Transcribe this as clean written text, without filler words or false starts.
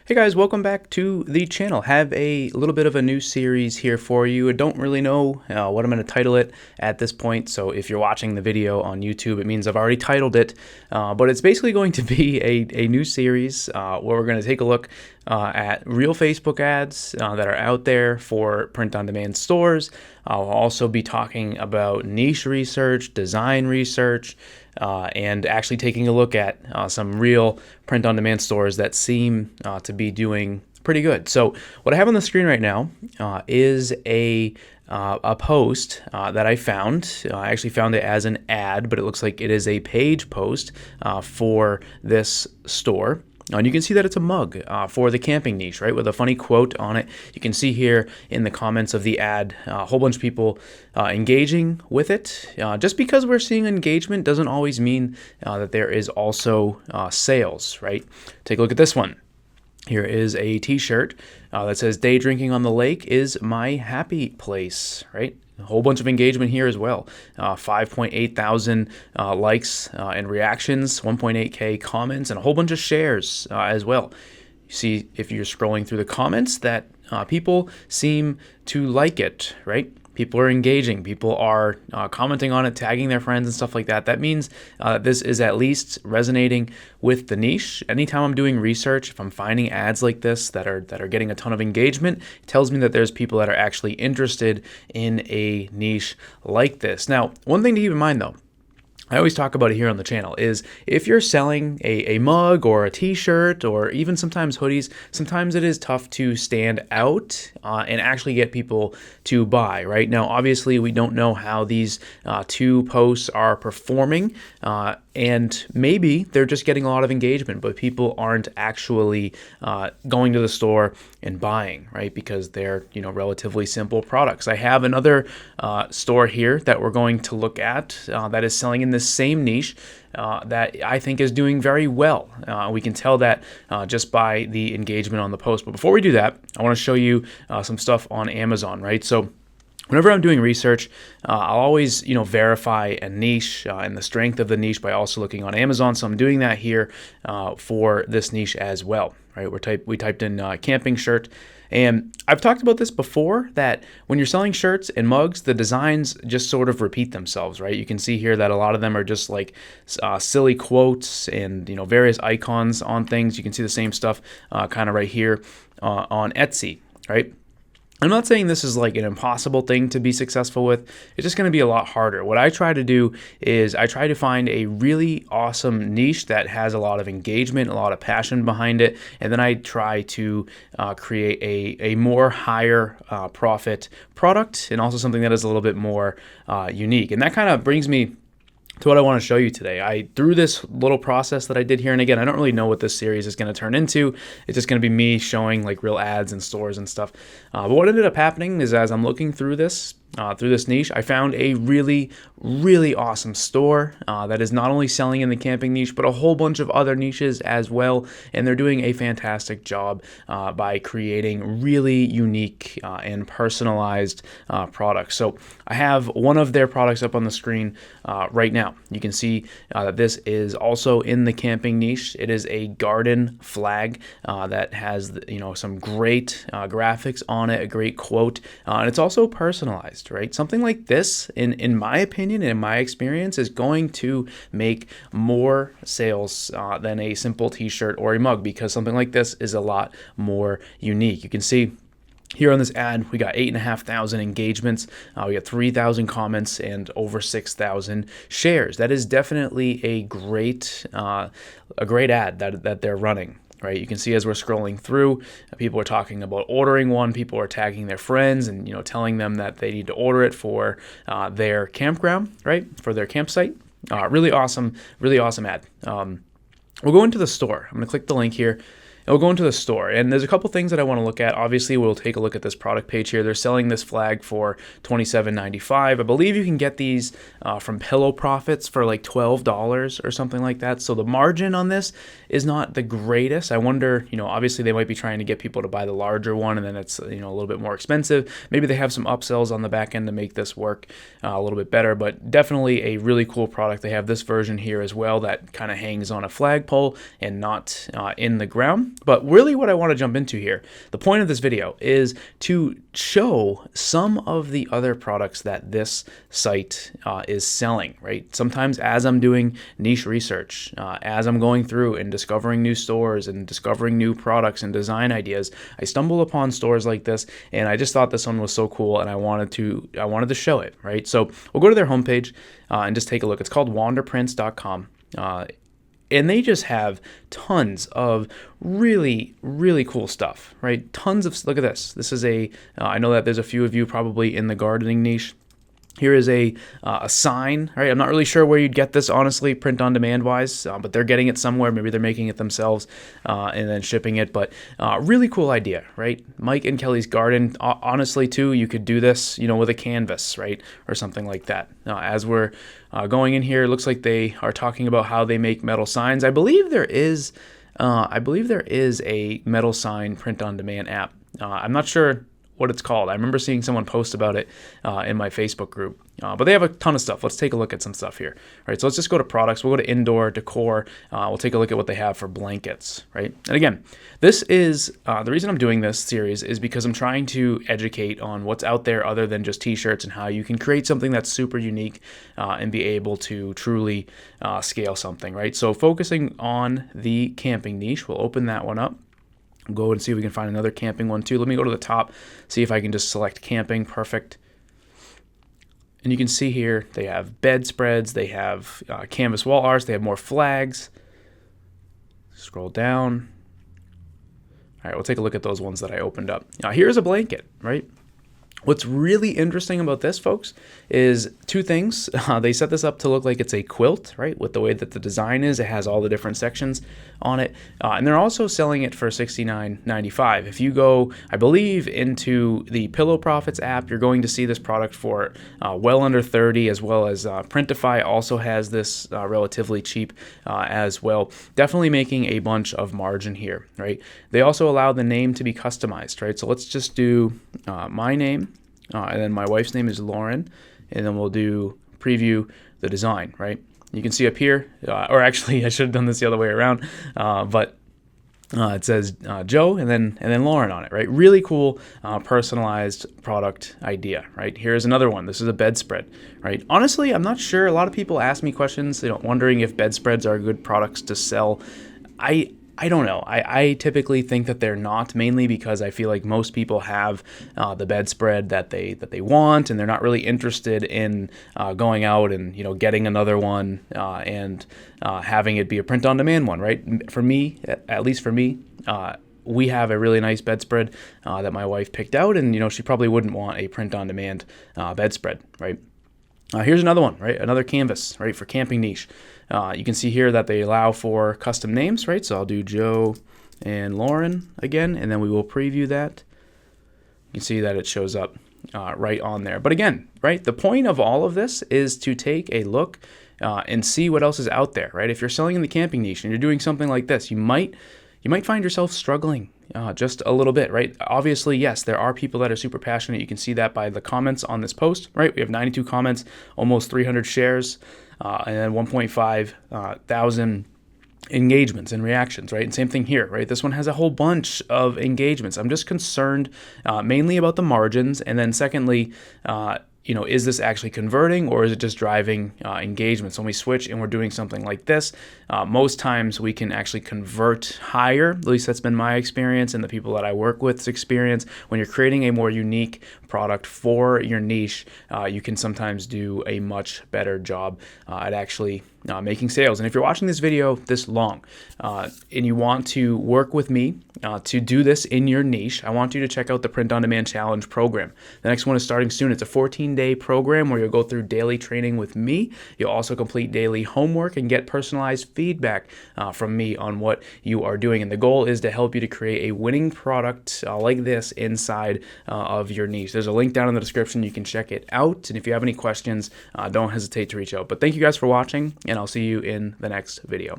Hey guys, welcome back to the channel. Have a little bit of a new series here for you. I don't really know what I'm going to title it at this point, so if you're watching the video on YouTube, it means I've already titled it, but it's basically going to be a new series where we're going to take a look at real Facebook ads that are out there for print-on-demand stores. I'll also be talking about niche research, design research, and actually taking a look at some real print-on-demand stores that seem to be doing pretty good. So what I have on the screen right now is a post that I found. I actually found it as an ad, but it looks like it is a page post for this store. And you can see that it's a mug for the camping niche, right, with a funny quote on it. You can see here in the comments of the ad a whole bunch of people engaging with it. Just because we're seeing engagement doesn't always mean that there is also sales, right? Take a look at this one. Here is a t-shirt that says, "Day drinking on the lake is my happy place," right? A whole bunch of engagement here as well. 5.8 thousand likes and reactions, 1.8K comments, and a whole bunch of shares as well. You see, if you're scrolling through the comments, that people seem to like it, right? People are engaging. People are commenting on it, tagging their friends and stuff like that. That means this is at least resonating with the niche. Anytime I'm doing research, if I'm finding ads like this that are getting a ton of engagement, it tells me that there's people that are actually interested in a niche like this. Now, one thing to keep in mind though, I always talk about it here on the channel, is if you're selling a mug or a t-shirt or even sometimes hoodies, sometimes it is tough to stand out and actually get people to buy, right? Now, obviously, we don't know how these two posts are performing, and maybe they're just getting a lot of engagement, but people aren't actually going to the store and buying, right? Because they're, relatively simple products. I have another store here that we're going to look at that is selling in the same niche that I think is doing very well. We can tell that just by the engagement on the post. But before we do that, I want to show you some stuff on Amazon, right? So whenever I'm doing research, I'll always, verify a niche and the strength of the niche by also looking on Amazon. So I'm doing that here for this niche as well, right? We typed in camping shirt. And I've talked about this before, that when you're selling shirts and mugs, the designs just sort of repeat themselves, right? You can see here that a lot of them are just like silly quotes and, various icons on things. You can see the same stuff kind of right here on Etsy, right? I'm not saying this is like an impossible thing to be successful with. It's just going to be a lot harder. What I try to do is I try to find a really awesome niche that has a lot of engagement, a lot of passion behind it, and then I try to create a more higher profit product, and also something that is a little bit more unique. And that kind of brings me to what I want to show you today. Through this little process that I did here, and again, I don't really know what this series is going to turn into. It's just going to be me showing like real ads and stores and stuff. But what ended up happening is, as I'm looking through this niche, I found a really, really awesome store that is not only selling in the camping niche, but a whole bunch of other niches as well. And they're doing a fantastic job by creating really unique and personalized products. So I have one of their products up on the screen right now. You can see that this is also in the camping niche. It is a garden flag that has, some great graphics on it, a great quote, and it's also personalized. Right? Something like this, in my opinion and in my experience, is going to make more sales than a simple t-shirt or a mug, because something like this is a lot more unique. You can see here on this ad, we got 8,500 engagements, we got 3,000 comments, and over 6,000 shares. That is definitely a great ad that they're running. Right, you can see as we're scrolling through, people are talking about ordering one. People are tagging their friends and telling them that they need to order it for their campground, right, for their campsite. Really awesome ad. We'll go into the store. I'm going to click the link here. And we'll go into the store, and there's a couple things that I want to look at. Obviously, we'll take a look at this product page here. They're selling this flag for $27.95. I believe you can get these from Pillow Profits for like $12 or something like that. So the margin on this is not the greatest. I wonder, obviously they might be trying to get people to buy the larger one, and then it's a little bit more expensive. Maybe they have some upsells on the back end to make this work a little bit better, but definitely a really cool product. They have this version here as well that kind of hangs on a flagpole and not in the ground. But really what I want to jump into here, the point of this video is to show some of the other products that this site is selling, right? Sometimes as I'm doing niche research, as I'm going through and discovering new stores and discovering new products and design ideas, I stumble upon stores like this, and I just thought this one was so cool, and I wanted to show it, right? So we'll go to their homepage and just take a look. It's called wanderprints.com. And they just have tons of really, really cool stuff, right? Look at this. This is I know that there's a few of you probably in the gardening niche. Here is a sign, right? I'm not really sure where you'd get this, honestly, print on demand wise, but they're getting it somewhere. Maybe they're making it themselves and then shipping it. But really cool idea, right? Mike and Kelly's Garden. Honestly, too, you could do this, with a canvas, right, or something like that. As we're going in here, it looks like they are talking about how they make metal signs. I believe there is a metal sign print on demand app. I'm not sure what it's called. I remember seeing someone post about it in my Facebook group. But they have a ton of stuff. Let's take a look at some stuff here. All right, so let's just go to products. We'll go to indoor decor. We'll take a look at what they have for blankets, right? And again, this is the reason I'm doing this series is because I'm trying to educate on what's out there other than just t-shirts and how you can create something that's super unique and be able to truly scale something, right? So focusing on the camping niche, we'll open that one up. Go and see if we can find another camping one too. Let me go to the top, see if I can just select camping. Perfect. And you can see here they have bedspreads, they have canvas wall arts, they have more flags. Scroll down. All right, we'll take a look at those ones that I opened up. Now here's a blanket, right? What's really interesting about this, folks, is two things. They set this up to look like it's a quilt, right? With the way that the design is, it has all the different sections on it. And they're also selling it for $69.95. If you go, I believe, into the Pillow Profits app, you're going to see this product for well under $30, as well as Printify also has this relatively cheap as well. Definitely making a bunch of margin here, right? They also allow the name to be customized, right? So let's just do my name. And then my wife's name is Lauren, and then we'll do preview the design, right? You can see up here, or actually I should have done this the other way around, but it says Joe and then Lauren on it, right? Really cool personalized product idea, right? Here's another one. This is a bedspread, right? Honestly, I'm not sure. A lot of people ask me questions, wondering if bedspreads are good products to sell. I don't know. I typically think that they're not, mainly because I feel like most people have the bedspread that they want, and they're not really interested in going out and getting another one and having it be a print-on-demand one, right? For me, at least for me, we have a really nice bedspread that my wife picked out, and she probably wouldn't want a print-on-demand bedspread, right? Here's another one, right? Another canvas, right, for camping niche. You can see here that they allow for custom names, right? So I'll do Joe and Lauren again, and then we will preview that. You can see that it shows up right on there. But again, right, the point of all of this is to take a look and see what else is out there, right? If you're selling in the camping niche and you're doing something like this, you might find yourself struggling just a little bit, right? Obviously, yes, there are people that are super passionate. You can see that by the comments on this post, right? We have 92 comments, almost 300 shares, and then 1.5 thousand engagements and reactions, right? And same thing here, right? This one has a whole bunch of engagements. I'm just concerned mainly about the margins, and then secondly, is this actually converting, or is it just driving engagements? When we switch and we're doing something like this, most times we can actually convert higher. At least that's been my experience and the people that I work with's experience. When you're creating a more unique product for your niche, you can sometimes do a much better job at actually making sales. And if you're watching this video this long and you want to work with me to do this in your niche, I want you to check out the Print on Demand Challenge program. The next one is starting soon. It's a 14-day program where you'll go through daily training with me. You'll also complete daily homework and get personalized feedback from me on what you are doing. And the goal is to help you to create a winning product like this inside of your niche. There's a link down in the description. You can check it out. And if you have any questions, don't hesitate to reach out. But thank you guys for watching, and I'll see you in the next video.